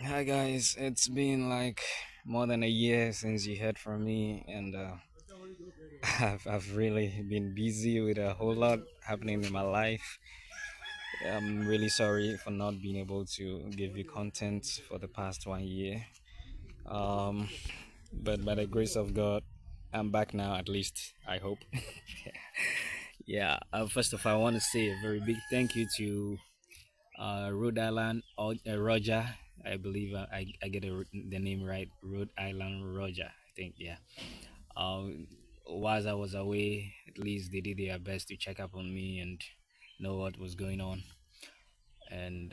Hi guys, it's been like more than a year since you heard from me, and I've really been busy with a whole lot happening in my life. I'm really sorry for not being able to give you content for the past 1 year. Um, but by the grace of God, I'm back now. At least I hope. Yeah. First of all, I want to say a very big thank you to Rhode Island Roger. I believe I get the name right. Rhode Island Roger. I think, yeah. Um, whilst I was away, at least they did their best to check up on me and know what was going on. And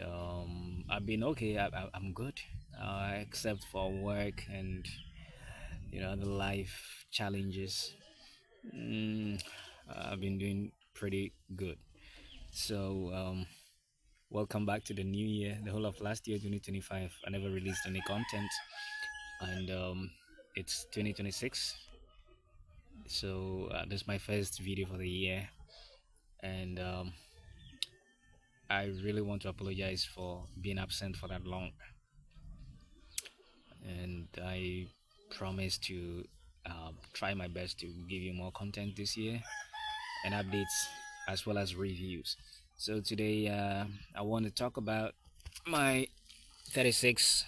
I've been okay. I'm good, except for work and the life challenges. Mm, I've been doing pretty good. So welcome back to the new year. The whole of last year, 2025, I never released any content, and it's 2026. So this is my first video for the year, and I really want to apologize for being absent for that long. And I promise to try my best to give you more content this year and updates as well as reviews. So today I want to talk about my 36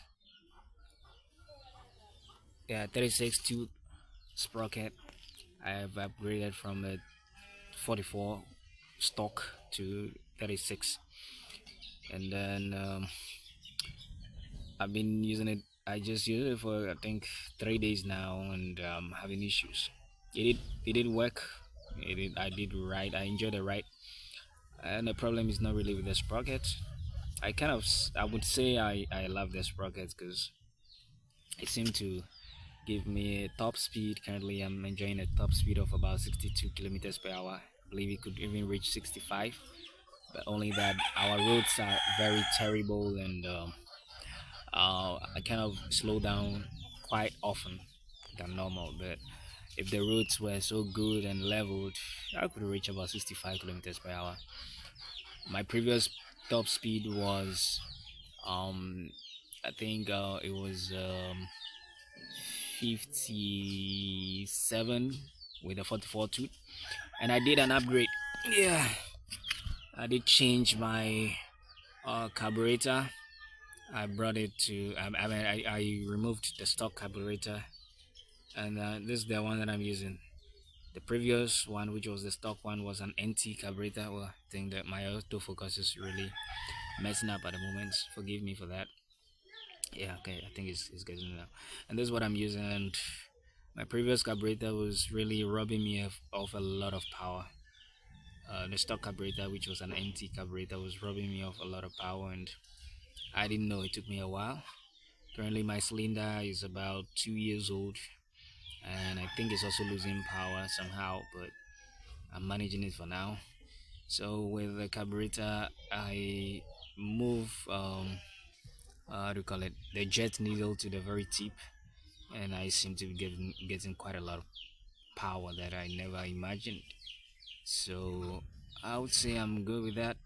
36 tooth sprocket. I have upgraded from a 44 stock to 36, and then I've been using it. I just used it for I think 3 days now, and having issues. It did work. I did right. I enjoyed the ride, and the problem is not really with the sprocket. I would say I love the sprockets because it seemed to give me a top speed. Currently, I'm enjoying a top speed of about 62 kilometers per hour. I believe it could even reach 65, but only that our roads are very terrible, and I kind of slow down quite often than normal. But if the roads were so good and leveled, I could reach about 65 kilometers per hour. My previous top speed was, um, I think it was 57 with a 44 tooth, and I did an upgrade. Yeah, I did change my carburetor. I brought it to, I removed the stock carburetor, and this is the one that I'm using. The previous one, which was the stock one, was an NT carburetor. Well, I think that my autofocus is really messing up at the moment. Forgive me for that. Yeah, okay, I think it's getting it now. And this is what I'm using. And my previous carburetor was really robbing me of a lot of power. The stock carburetor, which was an NT carburetor, was robbing me of a lot of power, and I didn't know. It took me a while. Currently, my cylinder is about 2 years old, and I think it's also losing power somehow, but I'm managing it for now. So with the carburetor, I move how do you call it, the jet needle to the very tip, and I seem to be getting quite a lot of power that I never imagined. So I would say I'm good with that,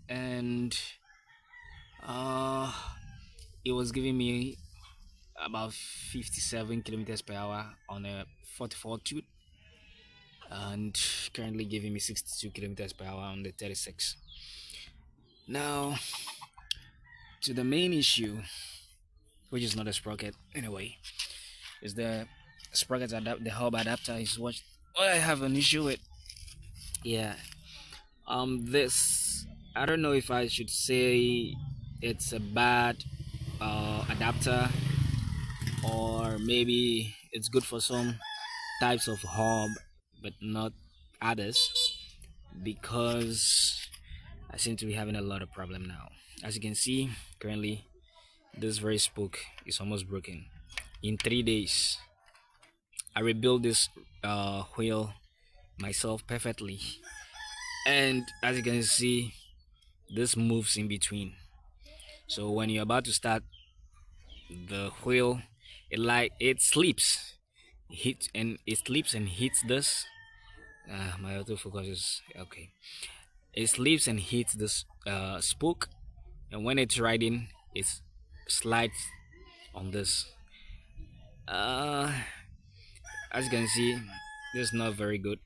and uh, it was giving me about 57 kilometers per hour on a 44 tooth, and currently giving me 62 kilometers per hour on the 36. Now to the main issue, which is not a sprocket anyway, is the the hub adapter is what I have an issue with. Yeah. This, I don't know if I should say it's a bad adapter, or maybe it's good for some types of hub but not others, because I seem to be having a lot of problem now. As you can see, currently this very spoke is almost broken. In 3 days, I rebuilt this wheel myself perfectly, and as you can see, this moves in between. So when you're about to start the wheel, it sleeps, it sleeps and hits this. My autofocus is okay. It sleeps and hits this spoke, and when it's riding, it slides on this. uh as you can see, this is not very good,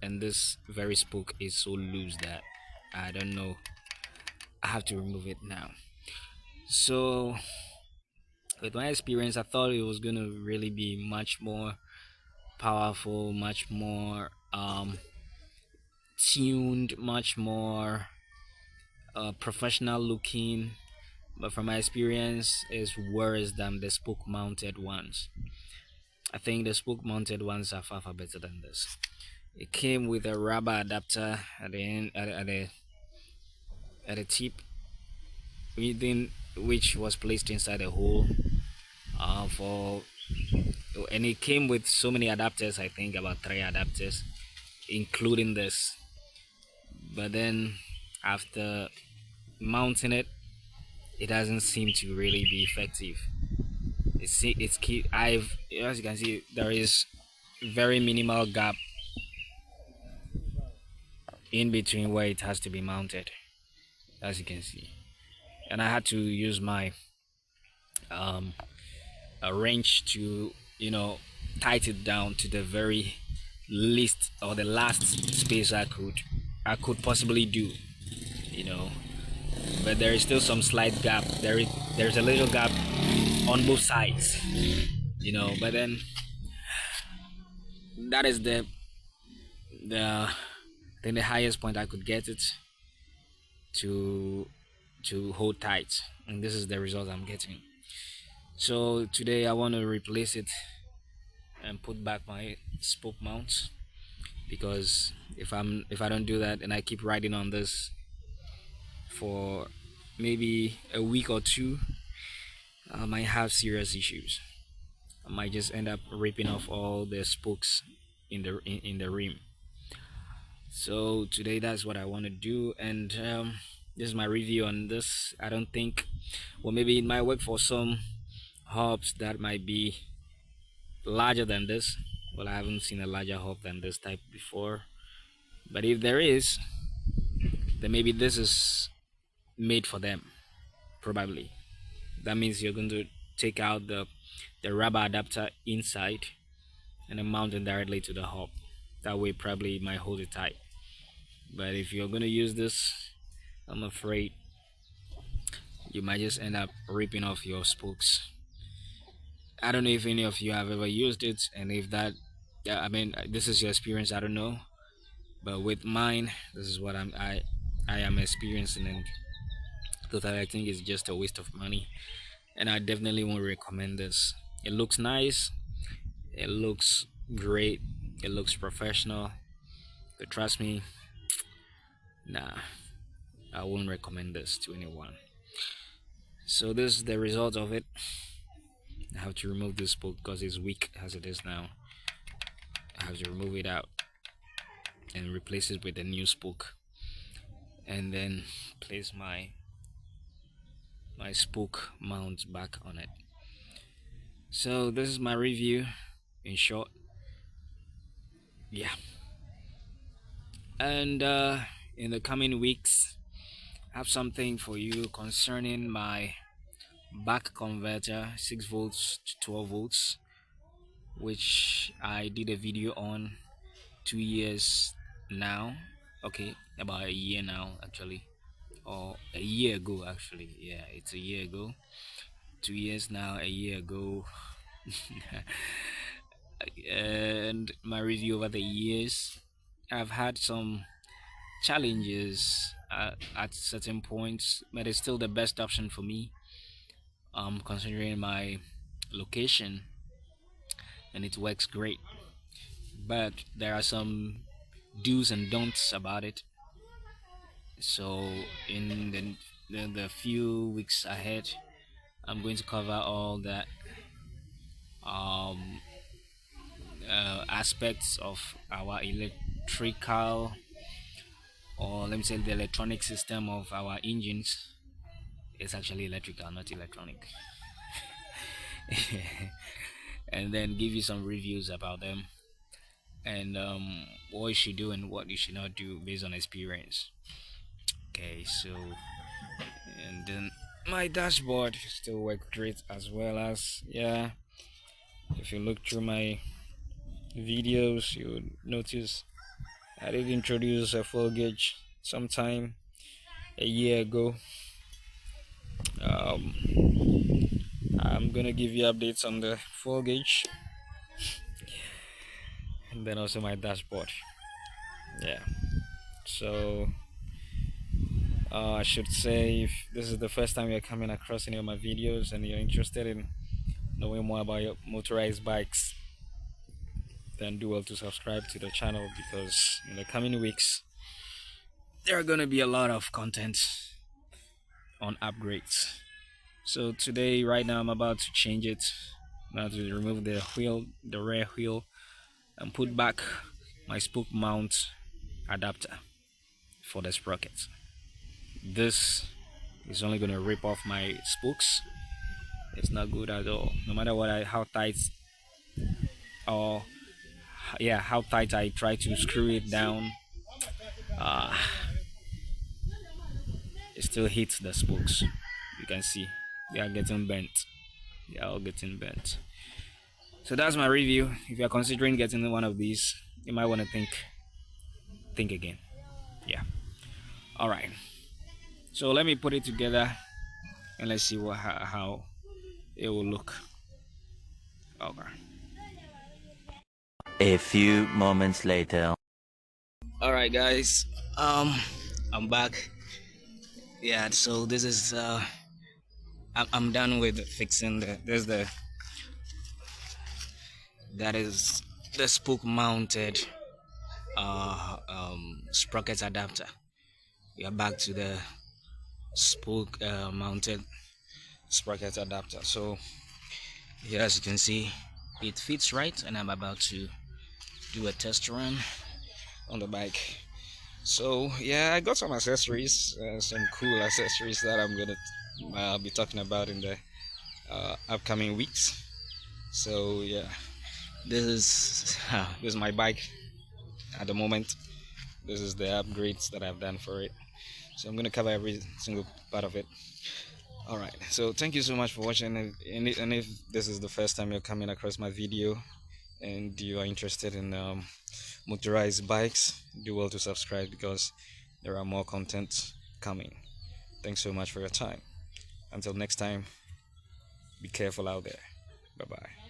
and this very spoke is so loose that I don't know, I have to remove it now. So with my experience, I thought it was gonna really be much more powerful, much more tuned, much more professional looking, but from my experience is worse than the spoke mounted ones. I think the spoke mounted ones are far better than this. It came with a rubber adapter at the end, at the tip, within which was placed inside a hole for and it came with so many adapters, I think about 3 adapters including this. But then after mounting it, it doesn't seem to really be effective. It's key. I've As you can see, there is very minimal gap in between where it has to be mounted, as you can see. And I had to use my um a wrench to, you know, tighten it down to the very least or the last space I could possibly do, you know. But there is still some slight gap. There's a little gap on both sides, you know. But then that is the then the highest point I could get it to hold tight, and this is the result I'm getting. So today I want to replace it and put back my spoke mount, because if I don't do that and I keep riding on this for maybe a week or two, I might have serious issues. I might just end up ripping off all the spokes in the rim. So today that's what I want to do, and this is my review on this. I don't think, well, maybe it might work for some hubs that might be larger than this. Well, I haven't seen a larger hub than this type before, but if there is, then maybe this is made for them, probably. That means you're going to take out the rubber adapter inside and then mount it directly to the hub. That way probably it might hold it tight. But if you're going to use this, I'm afraid you might just end up ripping off your spokes. I don't know if any of you have ever used it, and if that, yeah, I mean, this is your experience, I don't know. But with mine, this is what I am experiencing, and totally I think it's just a waste of money, and I definitely won't recommend this. It looks nice, it looks great, it looks professional, but trust me, nah, I won't recommend this to anyone. So this is the result of it. I have to remove this spoke because it's weak as it is now. I have to remove it out and replace it with a new spoke, and then place my spoke mount back on it. So this is my review in short. Yeah, and in the coming weeks I have something for you concerning my back converter, 6 volts to 12 volts, which I did a video on 2 years now. Okay, about a year now actually, or a year ago actually. Yeah, it's a year ago. 2 years now, a year ago. And my review over the years, I've had some challenges at certain points, but it's still the best option for me, considering my location, and it works great. But there are some do's and don'ts about it. So in the few weeks ahead, I'm going to cover all that um, aspects of our electrical, or let me say the electronic system of our engines. It's actually electrical, not electronic. And then give you some reviews about them, and what you should do and what you should not do based on experience. Okay, so and then my dashboard still works great, as well as, yeah, if you look through my videos, you would notice I did introduce a full gauge sometime a year ago. I'm gonna give you updates on the full gauge and then also my dashboard. Yeah. So I should say, if this is the first time you're coming across any of my videos and you're interested in knowing more about your motorized bikes, then do well to subscribe to the channel, because in the coming weeks there are gonna be a lot of content on upgrades. So today, right now, I'm about to change it. Now to remove the wheel, the rear wheel, and put back my spoke mount adapter for the sprocket. This is only gonna rip off my spokes. It's not good at all. No matter how tight, or yeah, how tight I try to screw it down, uh, it still hits the spokes. You can see they are getting bent. They are all getting bent. So that's my review. If you're considering getting one of these, you might want to think again. Yeah. All right. So let me put it together and let's see how it will look. Okay. A few moments later. All right, guys. I'm back. Yeah. So this is I'm done with fixing that is the spoke mounted sprocket adapter. We are back to the spoke mounted sprocket adapter. So here, as you can see, it fits right, and I'm about to do a test run on the bike. So yeah, I got some accessories, some cool accessories that I'm gonna be talking about in the upcoming weeks. So yeah, this is this is my bike at the moment. This is the upgrades that I've done for it. So I'm gonna cover every single part of it. All right. So thank you so much for watching. And if this is the first time you're coming across my video and you are interested in motorized bikes, do well to subscribe, because there are more content coming. Thanks so much for your time. Until next time, be careful out there. Bye bye.